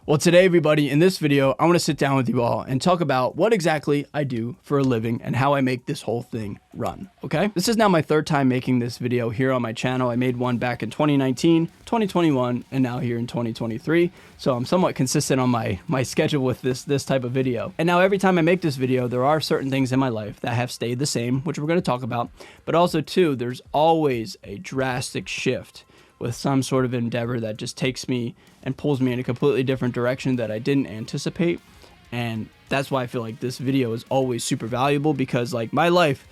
Well, today, everybody, in this video, I want to sit down with you all and talk about what exactly I do for a living and how I make this whole thing run, okay? This is now my third time making this video here on my channel. I made one back in 2019, 2021, and now here in 2023. So I'm somewhat consistent on my schedule with this type of video. And now every time I make this video, there are certain things in my life that have stayed the same, which we're going to talk about. But also, too, there's always a drastic shift with some sort of endeavor that just takes me and pulls me in a completely different direction that I didn't anticipate. And that's why I feel like this video is always super valuable, because like my life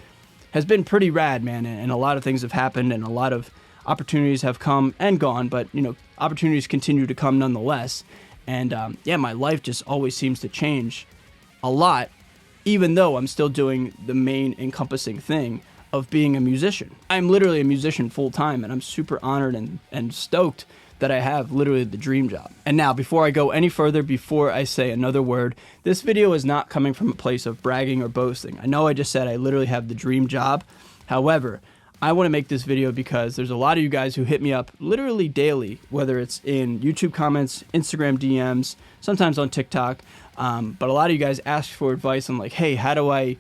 has been pretty rad, man, and a lot of things have happened and a lot of opportunities have come and gone, but you know, opportunities continue to come nonetheless. And yeah, my life just always seems to change a lot, even though I'm still doing the main encompassing thing of being a musician. I'm literally a musician full time, and I'm super honored and stoked that I have literally the dream job. And now, before I go any further, before I say another word, this video is not coming from a place of bragging or boasting. I know I just said I literally have the dream job. However, I want to make this video because there's a lot of you guys who hit me up literally daily, whether it's in YouTube comments, Instagram DMs, sometimes on TikTok. But a lot of you guys ask for advice on like, hey, how do I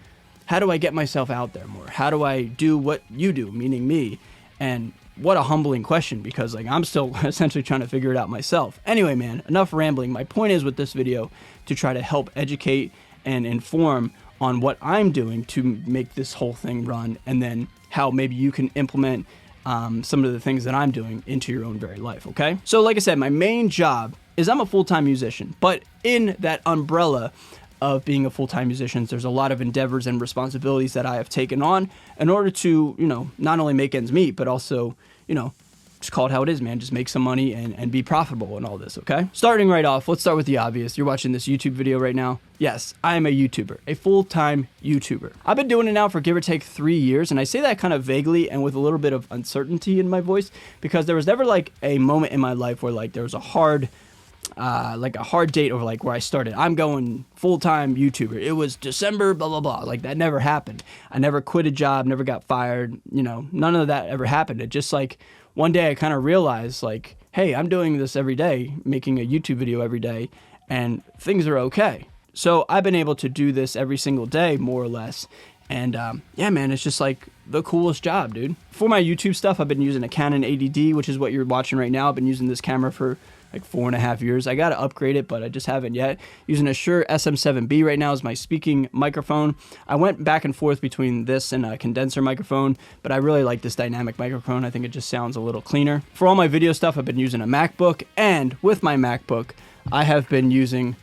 get myself out there more? How do I do what you do, meaning me? And what a humbling question, because like I'm still essentially trying to figure it out myself. Anyway, man, enough rambling. My point is with this video to try to help educate and inform on what I'm doing to make this whole thing run, and then how maybe you can implement some of the things that I'm doing into your own very life, okay? So like I said, my main job is I'm a full-time musician, but in that umbrella of being a full-time musician, there's a lot of endeavors and responsibilities that I have taken on in order to, you know, not only make ends meet, but also, you know, just call it how it is, man. Just make some money and be profitable and all this, okay? Starting right off, let's start with the obvious. You're watching this YouTube video right now. Yes, I am a YouTuber, a full-time YouTuber. I've been doing it now for give or take 3 years, and I say that kind of vaguely and with a little bit of uncertainty in my voice, because there was never like a moment in my life where like there was a hard date over like where I started. I'm going full-time YouTuber. It was December, blah, blah, blah. Like that never happened. I never quit a job, never got fired. You know, none of that ever happened. It just like one day I kind of realized like, hey, I'm doing this every day, making a YouTube video every day, and things are okay. So I've been able to do this every single day, more or less. And yeah, man, it's just like the coolest job, dude. For my YouTube stuff, I've been using a Canon 80D, which is what you're watching right now. I've been using this camera for like 4.5 years. I got to upgrade it, but I just haven't yet. Using a Shure SM7B right now as my speaking microphone. I went back and forth between this and a condenser microphone, but I really like this dynamic microphone. I think it just sounds a little cleaner. For all my video stuff, I've been using a MacBook, and with my MacBook, I have been using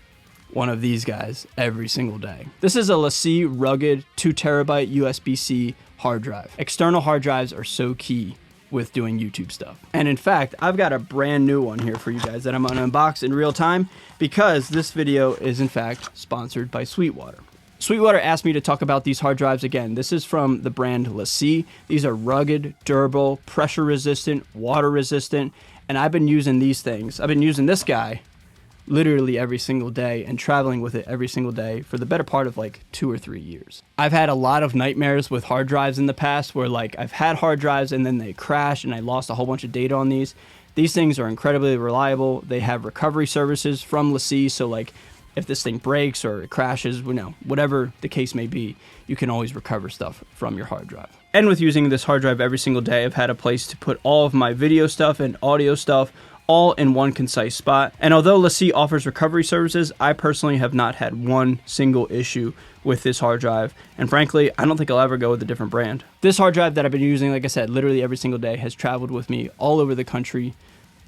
one of these guys every single day. This is a LaCie rugged 2 terabyte USB-C hard drive. External hard drives are so key with doing YouTube stuff. And in fact, I've got a brand new one here for you guys that I'm gonna unbox in real time, because this video is in fact sponsored by Sweetwater. Sweetwater asked me to talk about these hard drives again. This is from the brand LaCie. These are rugged, durable, pressure resistant, water resistant, and I've been using these things. I've been using this guy literally every single day and traveling with it every single day for the better part of like 2 or 3 years. I've had a lot of nightmares with hard drives in the past where like I've had hard drives and then they crash and I lost a whole bunch of data on these. These things are incredibly reliable. They have recovery services from LaCie, so like if this thing breaks or it crashes, you know, whatever the case may be, you can always recover stuff from your hard drive. And with using this hard drive every single day, I've had a place to put all of my video stuff and audio stuff all in one concise spot. And although LaCie offers recovery services, I personally have not had one single issue with this hard drive. And frankly, I don't think I'll ever go with a different brand. This hard drive that I've been using, like I said, literally every single day, has traveled with me all over the country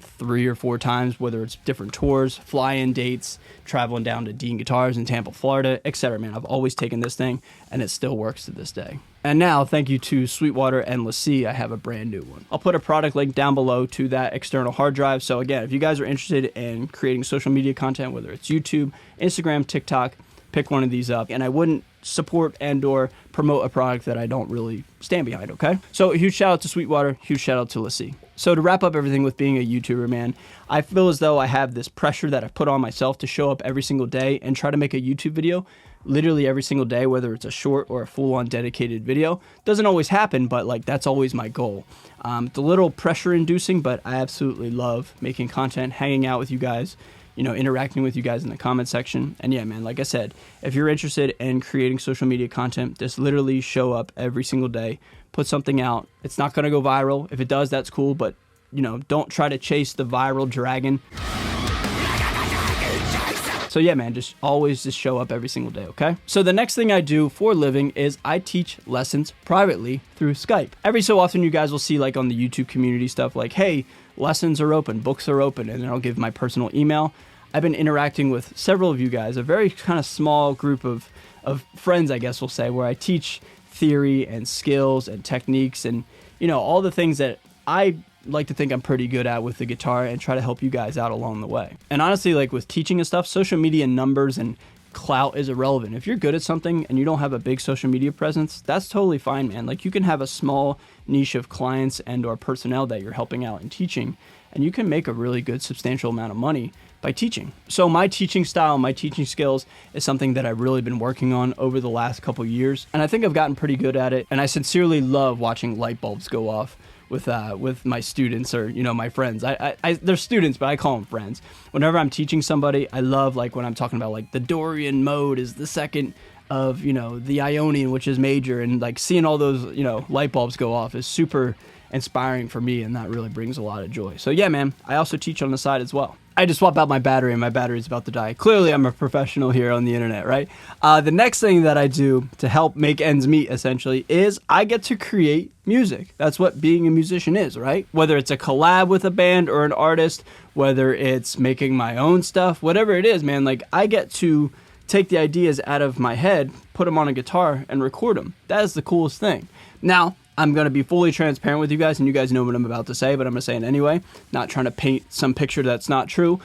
3 or 4 times, whether it's different tours, fly-in dates, traveling down to Dean Guitars in Tampa, Florida, etc. Man, I've always taken this thing and it still works to this day. And now, thank you to Sweetwater and LaCie, I have a brand new one. I'll put a product link down below to that external hard drive. So again, if you guys are interested in creating social media content, whether it's YouTube, Instagram, TikTok, pick one of these up. And I wouldn't support and or promote a product that I don't really stand behind, okay? So a huge shout out to Sweetwater, huge shout out to LaCie. So to wrap up everything with being a YouTuber, man, I feel as though I have this pressure that I've put on myself to show up every single day and try to make a YouTube video literally every single day, whether it's a short or a full-on dedicated video. Doesn't always happen, but like that's always my goal. It's a little pressure inducing, but I absolutely love making content, hanging out with you guys, interacting with you guys in the comment section. And yeah, man, like I said, if you're interested in creating social media content, just literally show up every single day, put something out. It's not going to go viral. If it does, that's cool. But, don't try to chase the viral dragon. So yeah, man, just always just show up every single day, okay? So the next thing I do for a living is I teach lessons privately through Skype. Every so often you guys will see like on the YouTube community stuff like, hey, lessons are open, books are open, and then I'll give my personal email. I've been interacting with several of you guys, a very kind of small group of friends, I guess we'll say, where I teach theory and skills and techniques and, all the things that I like to think I'm pretty good at with the guitar and try to help you guys out along the way. And honestly, like with teaching and stuff, social media numbers and clout is irrelevant. If you're good at something and you don't have a big social media presence, that's totally fine, man. Like you can have a small niche of clients and or personnel that you're helping out and teaching, and you can make a really good substantial amount of money by teaching. So my teaching style, my teaching skills is something that I've really been working on over the last couple years, and I think I've gotten pretty good at it. And I sincerely love watching light bulbs go off with my students or my friends. They're students, but I call them friends. Whenever I'm teaching somebody, I love like when I'm talking about like the Dorian mode is the second of the Ionian, which is major, and like seeing all those light bulbs go off is super inspiring for me, and that really brings a lot of joy. So yeah, man, I also teach on the side as well. I just swapped out my battery and my battery's about to die. Clearly, I'm a professional here on the internet, right? The next thing that I do to help make ends meet, essentially, is I get to create music. That's what being a musician is, right? Whether it's a collab with a band or an artist, whether it's making my own stuff, whatever it is, man, like I get to take the ideas out of my head, put them on a guitar, and record them. That is the coolest thing. Now, I'm going to be fully transparent with you guys, and you guys know what I'm about to say, but I'm going to say it anyway. Not trying to paint some picture that's not true.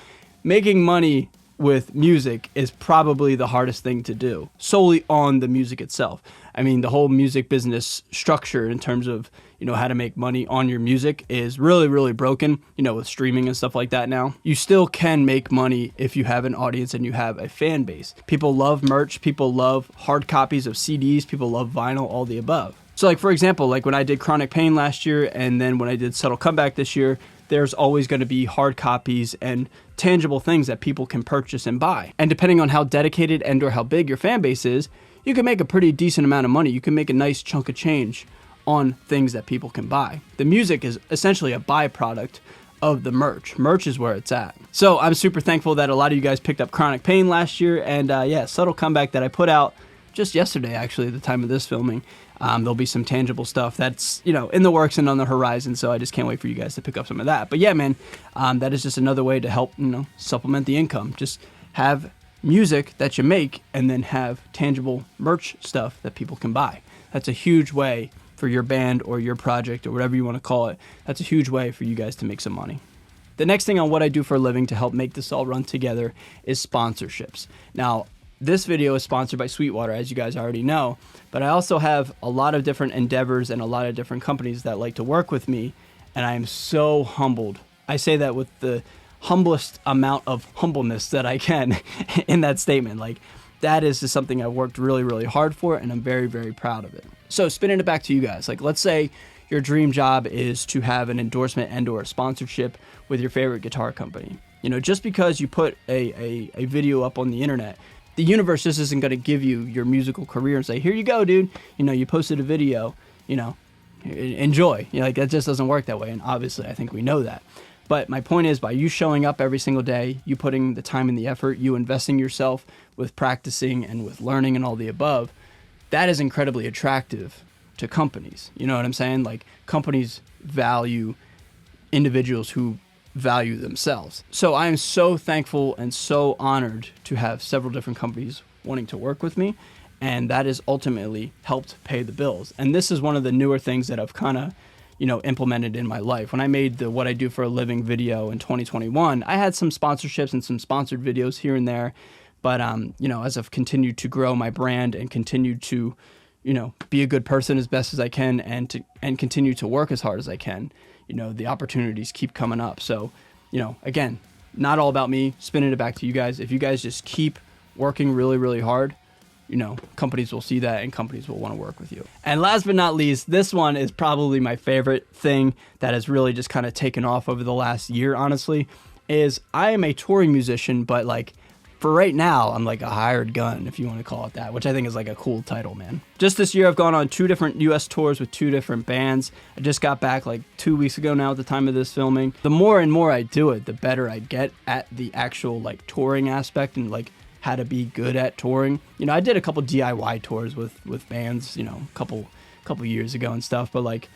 Making money with music is probably the hardest thing to do, solely on the music itself. I mean, the whole music business structure in terms of, how to make money on your music is really, really broken, with streaming and stuff like that now. You still can make money if you have an audience and you have a fan base. People love merch. People love hard copies of CDs. People love vinyl, all the above. So like, for example, like when I did Chronic Pain last year and then when I did Subtle Comeback this year, there's always going to be hard copies and tangible things that people can purchase and buy. And depending on how dedicated and or how big your fan base is, you can make a pretty decent amount of money. You can make a nice chunk of change on things that people can buy. The music is essentially a byproduct of the merch. Merch is where it's at. So I'm super thankful that a lot of you guys picked up Chronic Pain last year. And yeah, Subtle Comeback that I put out just yesterday, actually, at the time of this filming. There'll be some tangible stuff that's, in the works and on the horizon. So I just can't wait for you guys to pick up some of that. But yeah, man, that is just another way to help, supplement the income. Just have music that you make and then have tangible merch stuff that people can buy. That's a huge way for your band or your project or whatever you want to call it. That's a huge way for you guys to make some money. The next thing on what I do for a living to help make this all run together is sponsorships. Now, this video is sponsored by Sweetwater, as you guys already know, but I also have a lot of different endeavors and a lot of different companies that like to work with me, and I am so humbled. I say that with the humblest amount of humbleness that I can in that statement. Like, that is just something I've worked really, really hard for, and I'm very, very proud of it. So spinning it back to you guys, like let's say your dream job is to have an endorsement and or a sponsorship with your favorite guitar company. Just because you put a video up on the internet, the universe just isn't going to give you your musical career and say, here you go, dude. You posted a video, enjoy. Like that just doesn't work that way. And obviously, I think we know that. But my point is, by you showing up every single day, you putting the time and the effort, you investing yourself with practicing and with learning and all the above, that is incredibly attractive to companies. You know what I'm saying? Like companies value individuals who value themselves. So I am so thankful and so honored to have several different companies wanting to work with me, and that has ultimately helped pay the bills. And this is one of the newer things that I've kind of implemented in my life. When I made the What I Do for a Living video in 2021, I had some sponsorships and some sponsored videos here and there, but as I've continued to grow my brand and continued to be a good person as best as I can and continue to work as hard as I can, the opportunities keep coming up. So, again, not all about me, spinning it back to you guys. If you guys just keep working really, really hard, companies will see that and companies will want to work with you. And last but not least, this one is probably my favorite thing that has really just kind of taken off over the last year, honestly. is I am a touring musician, but like for right now, I'm like a hired gun, if you want to call it that, which I think is like a cool title, man. Just this year, I've gone on 2 different US tours with 2 different bands. I just got back like 2 weeks ago now at the time of this filming. The more and more I do it, the better I get at the actual like touring aspect and like how to be good at touring. You know, I did a couple DIY tours with bands, you know, a couple years ago and stuff, but like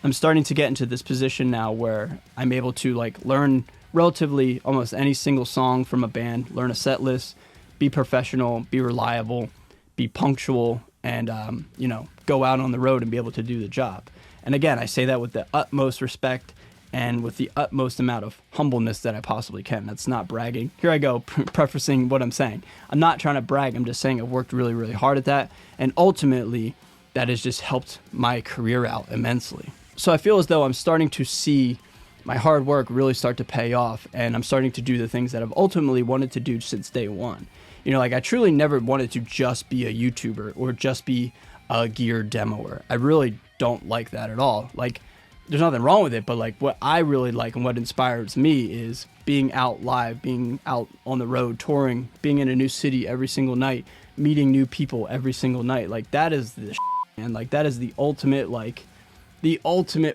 I'm starting to get into this position now where I'm able to like learn relatively almost any single song from a band, learn a set list, be professional, be reliable, be punctual, and you know, go out on the road and be able to do the job. And again, I say that with the utmost respect and with the utmost amount of humbleness that I possibly can. That's not bragging. Here I go, prefacing what I'm saying. I'm not trying to brag. I'm just saying I've worked really, really hard at that. And ultimately, that has just helped my career out immensely. So I feel as though I'm starting to see my hard work really start to pay off, and I'm starting to do the things that I've ultimately wanted to do since day one. You know, like I truly never wanted to just be a YouTuber or just be a gear demoer. I really don't like that at all. Like, there's nothing wrong with it, but like what I really like and what inspires me is being out live, being out on the road, touring, being in a new city every single night, meeting new people every single night. Like that is the man. Like that is the ultimate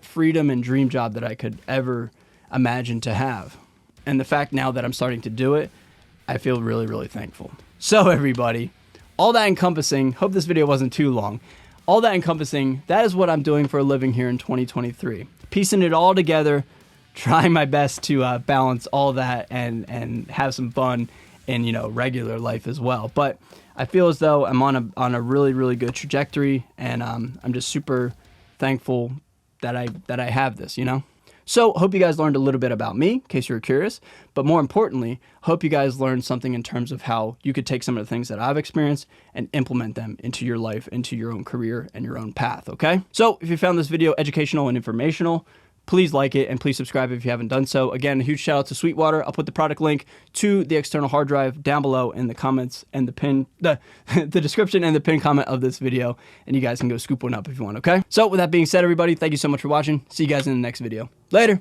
freedom and dream job that I could ever imagine to have. And the fact now that I'm starting to do it, I feel really, really thankful. So everybody, all that encompassing, hope this video wasn't too long. All that encompassing, that is what I'm doing for a living here in 2023. Piecing it all together, trying my best to balance all that and have some fun in, you know, regular life as well. But I feel as though I'm on a really, really good trajectory, and I'm just super thankful that I have this, you know? So hope you guys learned a little bit about me, in case you were curious, but more importantly, hope you guys learned something in terms of how you could take some of the things that I've experienced and implement them into your life, into your own career and your own path, okay? So if you found this video educational and informational, please like it and please subscribe if you haven't done so. Again, a huge shout out to Sweetwater. I'll put the product link to the external hard drive down below in the comments and the description and the pin comment of this video, and you guys can go scoop one up if you want, okay? So with that being said, everybody, thank you so much for watching. See you guys in the next video. Later.